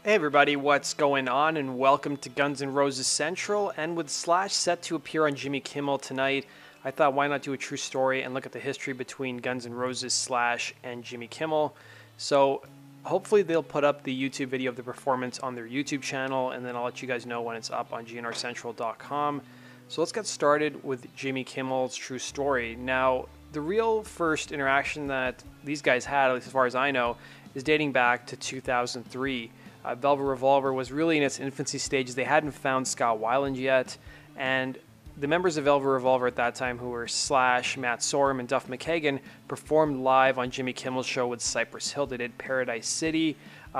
Hey everybody, what's going on, and welcome to Guns N' Roses Central. And with Slash set to appear on Jimmy Kimmel tonight, I thought why not do a true story and look at the history between Guns N' Roses, Slash, and Jimmy Kimmel. So hopefully they'll put up the YouTube video of the performance on their YouTube channel, and then I'll let you guys know when it's up on gnrcentral.com. So let's get started with Jimmy Kimmel's true story. Now, the real first interaction that these guys had, at least as far as I know, is dating back to 2003. Velvet Revolver was really in its infancy stages. They hadn't found Scott Weiland yet, and the members of Velvet Revolver at that time, who were Slash, Matt Sorum, and Duff McKagan, performed live on Jimmy Kimmel's show with Cypress Hill. They did Paradise City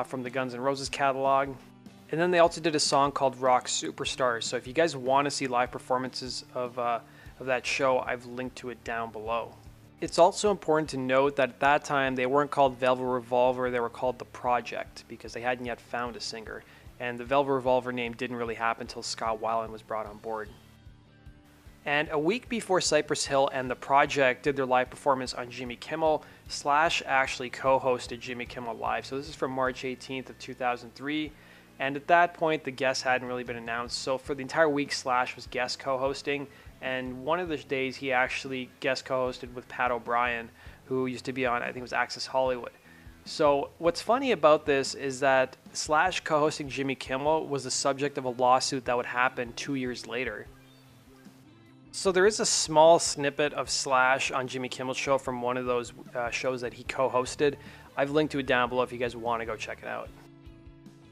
from the Guns N' Roses catalog, and then they also did a song called Rock Superstars. So if you guys want to see live performances of that show, I've linked to it down below. It's also important to note that at that time they weren't called Velvet Revolver, they were called The Project because they hadn't yet found a singer. And the Velvet Revolver name didn't really happen until Scott Weiland was brought on board. And a week before Cypress Hill and The Project did their live performance on Jimmy Kimmel, Slash actually co-hosted Jimmy Kimmel Live. So this is from March 18th of 2003. And at that point, the guests hadn't really been announced. So for the entire week, Slash was guest co-hosting. And one of the days, he actually guest co-hosted with Pat O'Brien, who used to be on, I think it was Access Hollywood. So what's funny about this is that Slash co-hosting Jimmy Kimmel was the subject of a lawsuit that would happen 2 years later. So there is a small snippet of Slash on Jimmy Kimmel's show from one of those shows that he co-hosted. I've linked to it down below if you guys want to go check it out.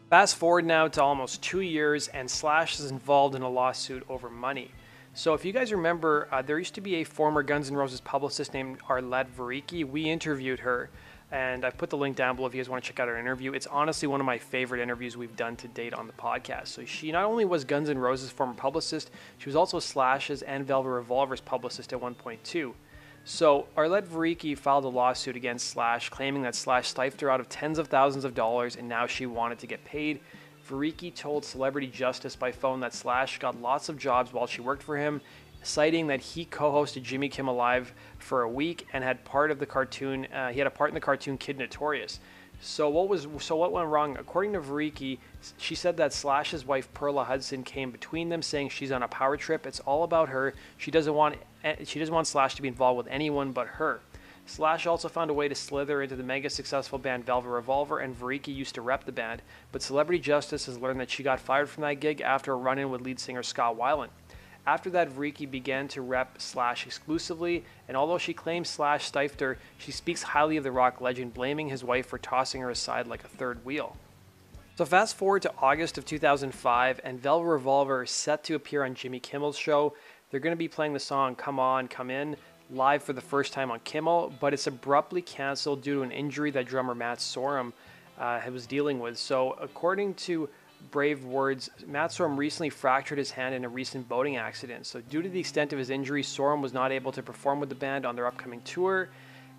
Fast forward now to almost 2 years, and Slash is involved in a lawsuit over money. So if you guys remember, there used to be a former Guns N' Roses publicist named Arlette Varicki. We interviewed her, and I've put the link down below if you guys want to check out our interview. It's honestly one of my favorite interviews we've done to date on the podcast. So she not only was Guns N' Roses' former publicist, she was also Slash's and Velvet Revolver's publicist at one point too. So Arlette Varicki filed a lawsuit against Slash, claiming that Slash stifled her out of tens of thousands of dollars, and now she wanted to get paid. Varicki told Celebrity Justice by phone that Slash got lots of jobs while she worked for him, citing that he co-hosted Jimmy Kimmel Live for a week and had part of the cartoon. He had a part in the cartoon Kid Notorious. So what went wrong? According to Varicki, she said that Slash's wife Perla Hudson came between them, saying she's on a power trip. It's all about her. She doesn't want Slash to be involved with anyone but her. Slash also found a way to slither into the mega successful band Velvet Revolver, and Varicki used to rep the band, but Celebrity Justice has learned that she got fired from that gig after a run-in with lead singer Scott Weiland. After that, Varicki began to rep Slash exclusively, and although she claims Slash stifled her, she speaks highly of the rock legend, blaming his wife for tossing her aside like a third wheel. So fast forward to August of 2005, and Velvet Revolver is set to appear on Jimmy Kimmel's show. They're going to be playing the song Come On, Come In live for the first time on Kimmel, but it's abruptly canceled due to an injury that drummer Matt Sorum was dealing with. So according to Brave Words, Matt Sorum recently fractured his hand in a recent boating accident. So due to the extent of his injury, Sorum was not able to perform with the band on their upcoming tour,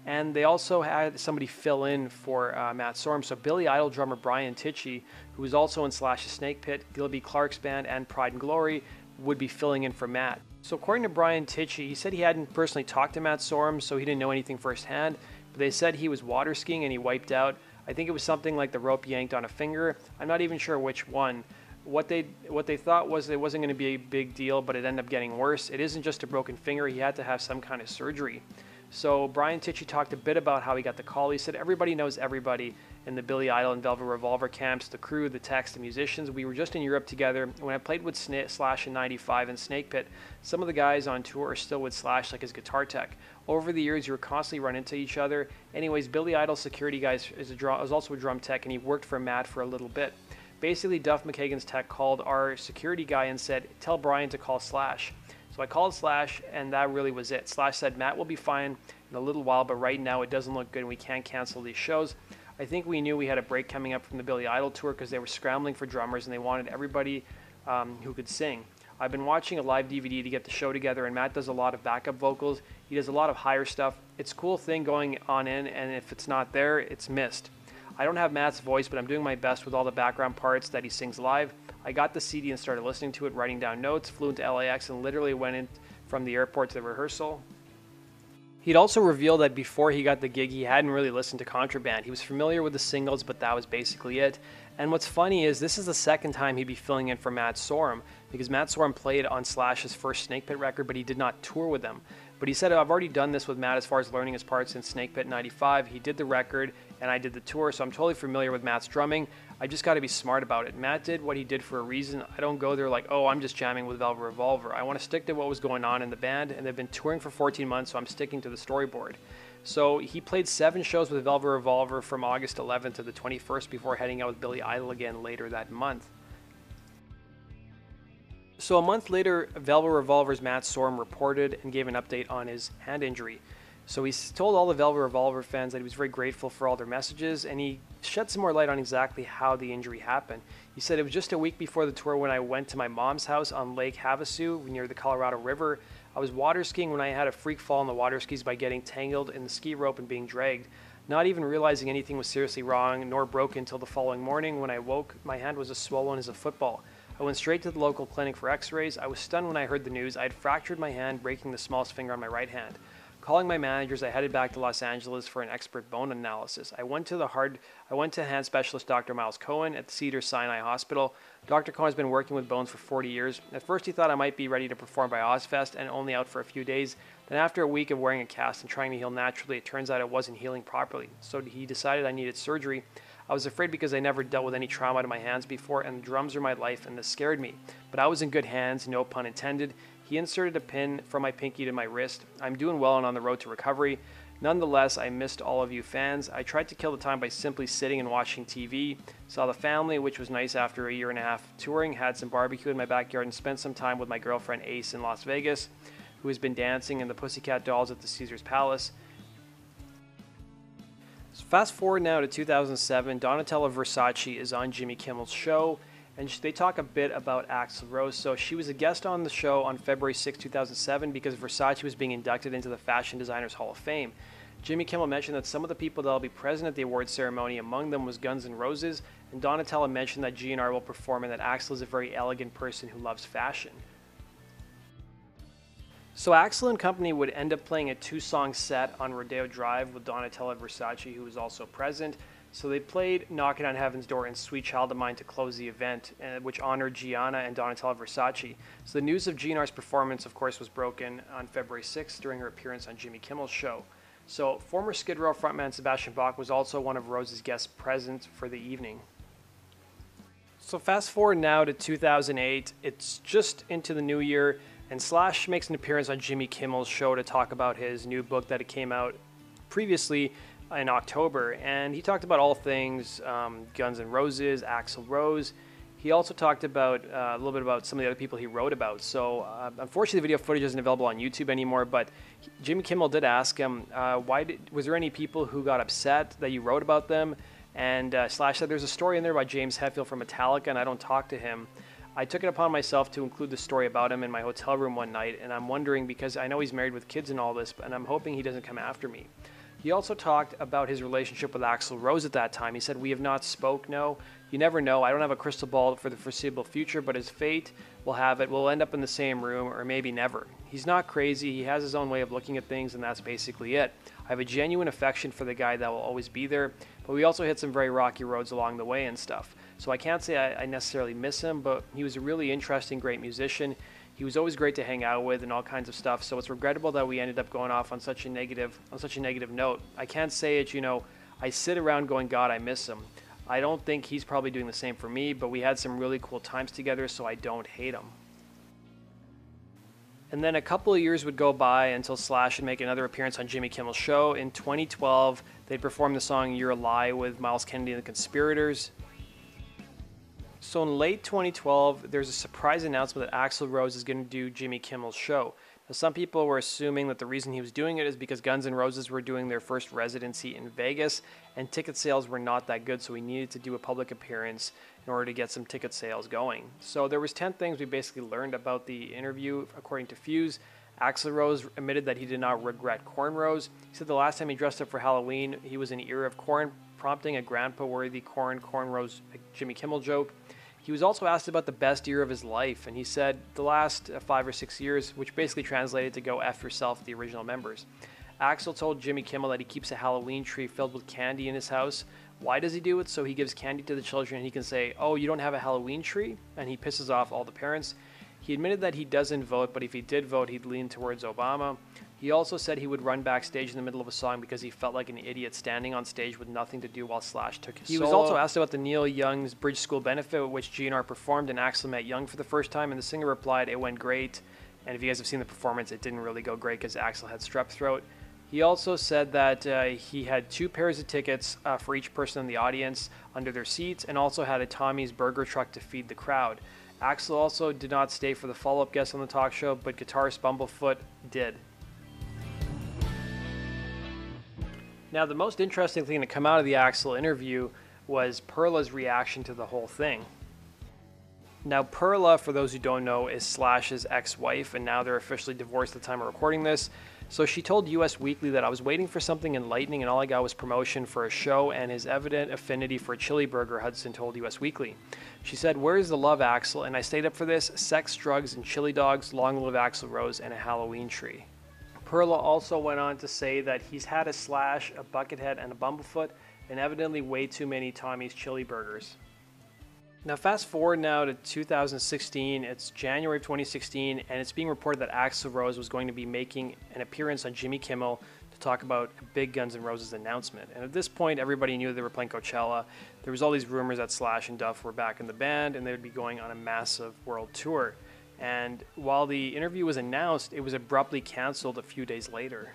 and they also had somebody fill in for Matt Sorum. So Billy Idol drummer Brian Tichy, who was also in Slash's Snake Pit, Gilby Clarke's band, and Pride and Glory, would be filling in for Matt. So according to Brian Tichy, he said he hadn't personally talked to Matt Sorum, so he didn't know anything firsthand, but they said he was water skiing and he wiped out. I think it was something like the rope yanked on a finger. I'm not even sure which one. What they thought was it wasn't going to be a big deal, but it ended up getting worse. It isn't just a broken finger. He had to have some kind of surgery. So Brian Tichy talked a bit about how he got the call. He said everybody knows everybody in the Billy Idol and Velvet Revolver camps, the crew, the techs, the musicians. We were just in Europe together. When I played with Slash in '95 in Snake Pit, some of the guys on tour are still with Slash, like his guitar tech. Over the years, you were constantly run into each other. Anyways, Billy Idol's security guy was also a drum tech, and he worked for Matt for a little bit. Basically, Duff McKagan's tech called our security guy and said, tell Brian to call Slash. So I called Slash, and that really was it. Slash said, Matt will be fine in a little while, but right now it doesn't look good and we can't cancel these shows. I think we knew we had a break coming up from the Billy Idol tour because they were scrambling for drummers and they wanted everybody who could sing. I've been watching a live DVD to get the show together, and Matt does a lot of backup vocals. He does a lot of higher stuff. It's a cool thing going on in, and if it's not there, it's missed. I don't have Matt's voice, but I'm doing my best with all the background parts that he sings live. I got the CD and started listening to it, writing down notes, flew into LAX, and literally went in from the airport to the rehearsal. He'd also revealed that before he got the gig, he hadn't really listened to Contraband. He was familiar with the singles, but that was basically it. And what's funny is this is the second time he'd be filling in for Matt Sorum, because Matt Sorum played on Slash's first Snake Pit record, but he did not tour with them. But he said, I've already done this with Matt as far as learning his parts in Snake Pit 95. He did the record, and I did the tour, so I'm totally familiar with Matt's drumming. I just got to be smart about it. Matt did what he did for a reason. I don't go there like, oh, I'm just jamming with Velvet Revolver. I want to stick to what was going on in the band, and they've been touring for 14 months, so I'm sticking to the storyboard. So he played 7 shows with Velvet Revolver from August 11th to the 21st before heading out with Billy Idol again later that month. So a month later, Velvet Revolver's Matt Sorum reported and gave an update on his hand injury. So he told all the Velvet Revolver fans that he was very grateful for all their messages, and he shed some more light on exactly how the injury happened. He said, it was just a week before the tour when I went to my mom's house on Lake Havasu near the Colorado River. I was water skiing when I had a freak fall on the water skis by getting tangled in the ski rope and being dragged. Not even realizing anything was seriously wrong, nor broken until the following morning. When I woke, my hand was as swollen as a football. I went straight to the local clinic for x-rays. I was stunned when I heard the news. I had fractured my hand, breaking the smallest finger on my right hand. Calling my managers, I headed back to Los Angeles for an expert bone analysis. I went to hand specialist Dr. Miles Cohen at the Cedars-Sinai Hospital. Dr. Cohen has been working with bones for 40 years. At first he thought I might be ready to perform by Ozfest and only out for a few days. Then after a week of wearing a cast and trying to heal naturally, it turns out it wasn't healing properly. So he decided I needed surgery. I was afraid because I never dealt with any trauma to my hands before, and the drums are my life, and this scared me. But I was in good hands, no pun intended. He inserted a pin from my pinky to my wrist. I'm doing well and on the road to recovery. Nonetheless, I missed all of you fans. I tried to kill the time by simply sitting and watching TV. Saw the family, which was nice after a year and a half touring. Had some barbecue in my backyard and spent some time with my girlfriend Ace in Las Vegas, who has been dancing in the Pussycat Dolls at the Caesars Palace. So fast forward now to 2007, Donatella Versace is on Jimmy Kimmel's show, and they talk a bit about Axl Rose. So she was a guest on the show on February 6, 2007, because Versace was being inducted into the Fashion Designers Hall of Fame. Jimmy Kimmel mentioned that some of the people that will be present at the awards ceremony, among them was Guns N' Roses, and Donatella mentioned that GNR will perform and that Axl is a very elegant person who loves fashion. So Axl and company would end up playing a 2-song set on Rodeo Drive with Donatella Versace, who was also present. So they played Knocking on Heaven's Door and Sweet Child of Mine to close the event, which honored Gianna and Donatella Versace. So the news of GNR's performance, of course, was broken on February 6th during her appearance on Jimmy Kimmel's show. So former Skid Row frontman Sebastian Bach was also one of Rose's guests present for the evening. So fast forward now to 2008. It's just into the new year, and Slash makes an appearance on Jimmy Kimmel's show to talk about his new book that came out previously in October, and he talked about all things Guns N' Roses, Axl Rose. He also talked about a little bit about some of the other people he wrote about. So unfortunately, the video footage isn't available on YouTube anymore, but Jimmy Kimmel did ask him, was there any people who got upset that you wrote about them? And Slash said, there's a story in there about James Hetfield from Metallica, and I don't talk to him. I took it upon myself to include the story about him in my hotel room one night, and I'm wondering, because I know he's married with kids and all this, and I'm hoping he doesn't come after me. He also talked about his relationship with Axl Rose at that time. He said, we have not spoke, no. You never know. I don't have a crystal ball for the foreseeable future, but as fate will have it, we'll end up in the same room, or maybe never. He's not crazy. He has his own way of looking at things, and that's basically it. I have a genuine affection for the guy that will always be there, but we also hit some very rocky roads along the way and stuff. So I can't say I necessarily miss him, but he was a really interesting, great musician. He was always great to hang out with and all kinds of stuff. So it's regrettable that we ended up going off on such a negative note. I can't say it, I sit around going, God, I miss him. I don't think he's probably doing the same for me, but we had some really cool times together, so I don't hate him. And then a couple of years would go by until Slash would make another appearance on Jimmy Kimmel's show. In 2012, they'd perform the song You're a Lie with Miles Kennedy and the Conspirators. So in late 2012, there's a surprise announcement that Axl Rose is going to do Jimmy Kimmel's show. Now, some people were assuming that the reason he was doing it is because Guns N' Roses were doing their first residency in Vegas, and ticket sales were not that good, so he needed to do a public appearance in order to get some ticket sales going. So there was 10 things we basically learned about the interview, according to Fuse. Axl Rose admitted that he did not regret cornrows. He said the last time he dressed up for Halloween, he was in the era of corn, prompting a grandpa-worthy cornrows Jimmy Kimmel joke. He was also asked about the best year of his life, and he said the last 5 or 6 years, which basically translated to go F yourself, the original members. Axl told Jimmy Kimmel that he keeps a Halloween tree filled with candy in his house. Why does he do it? So he gives candy to the children and he can say, "Oh, you don't have a Halloween tree?" And he pisses off all the parents. He admitted that he doesn't vote, but if he did vote, he'd lean towards Obama. He also said he would run backstage in the middle of a song because he felt like an idiot standing on stage with nothing to do while Slash took his solo. He was also asked about the Neil Young's Bridge School benefit, which GNR performed, and Axl met Young for the first time, and the singer replied, "It went great." And if you guys have seen the performance, it didn't really go great because Axl had strep throat. He also said that he had 2 pairs of tickets for each person in the audience under their seats, and also had a Tommy's burger truck to feed the crowd. Axl also did not stay for the follow-up guest on the talk show, but guitarist Bumblefoot did. Now, the most interesting thing to come out of the Axl interview was Perla's reaction to the whole thing. Now, Perla, for those who don't know, is Slash's ex-wife, and now they're officially divorced at the time of recording this. So she told US Weekly that I was waiting for something enlightening and all I got was promotion for a show and his evident affinity for a chili burger, Hudson told US Weekly. She said, "Where's the love, Axl? And I stayed up for this. Sex, drugs, and chili dogs. Long live Axl Rose and a Halloween tree." Perla also went on to say that he's had a Slash, a Buckethead, and a Bumblefoot, and evidently way too many Tommy's chili burgers. Now fast forward now to 2016, it's January of 2016, and it's being reported that Axl Rose was going to be making an appearance on Jimmy Kimmel to talk about a big Guns N' Roses announcement. And at this point, everybody knew they were playing Coachella. There was all these rumors that Slash and Duff were back in the band, and they would be going on a massive world tour. And while the interview was announced, it was abruptly canceled a few days later.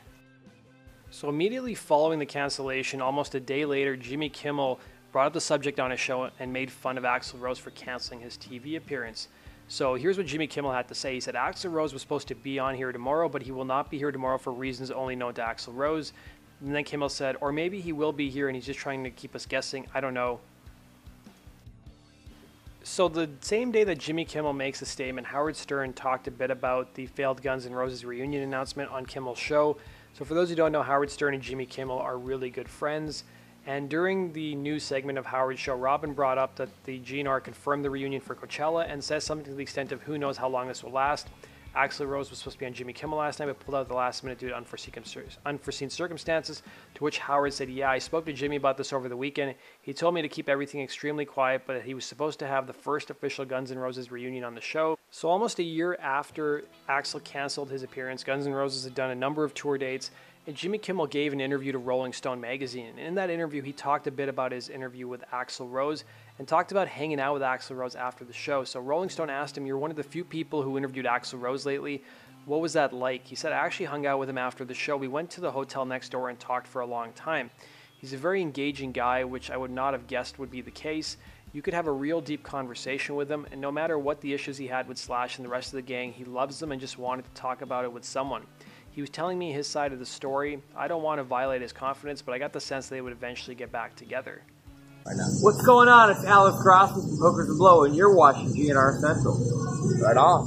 So immediately following the cancellation, almost a day later, Jimmy Kimmel brought up the subject on his show and made fun of Axl Rose for canceling his TV appearance. So here's what Jimmy Kimmel had to say. He said, "Axl Rose was supposed to be on here tomorrow, but he will not be here tomorrow for reasons only known to Axl Rose." And then Kimmel said, "Or maybe he will be here and he's just trying to keep us guessing. I don't know." So the same day that Jimmy Kimmel makes a statement, Howard Stern talked a bit about the failed Guns N' Roses reunion announcement on Kimmel's show. So for those who don't know, Howard Stern and Jimmy Kimmel are really good friends. And during the news segment of Howard's show, Robin brought up that the GNR confirmed the reunion for Coachella and says something to the extent of who knows how long this will last. Axl Rose was supposed to be on Jimmy Kimmel last night, but pulled out at the last minute due to unforeseen circumstances, to which Howard said, "Yeah, I spoke to Jimmy about this over the weekend. He told me to keep everything extremely quiet, but he was supposed to have the first official Guns N' Roses reunion on the show." So almost a year after Axl canceled his appearance, Guns N' Roses had done a number of tour dates, and Jimmy Kimmel gave an interview to Rolling Stone magazine. And in that interview, he talked a bit about his interview with Axl Rose and talked about hanging out with Axl Rose after the show. So Rolling Stone asked him, "You're one of the few people who interviewed Axl Rose lately. What was that like?" He said, "I actually hung out with him after the show. We went to the hotel next door and talked for a long time. He's a very engaging guy, which I would not have guessed would be the case. You could have a real deep conversation with him, and no matter what the issues he had with Slash and the rest of the gang, he loves them and just wanted to talk about it with someone. He was telling me his side of the story. I don't want to violate his confidence, but I got the sense they would eventually get back together." What's going on? It's Alex Graspop from Hookers and Blow, and you're watching GNR Central. Right on.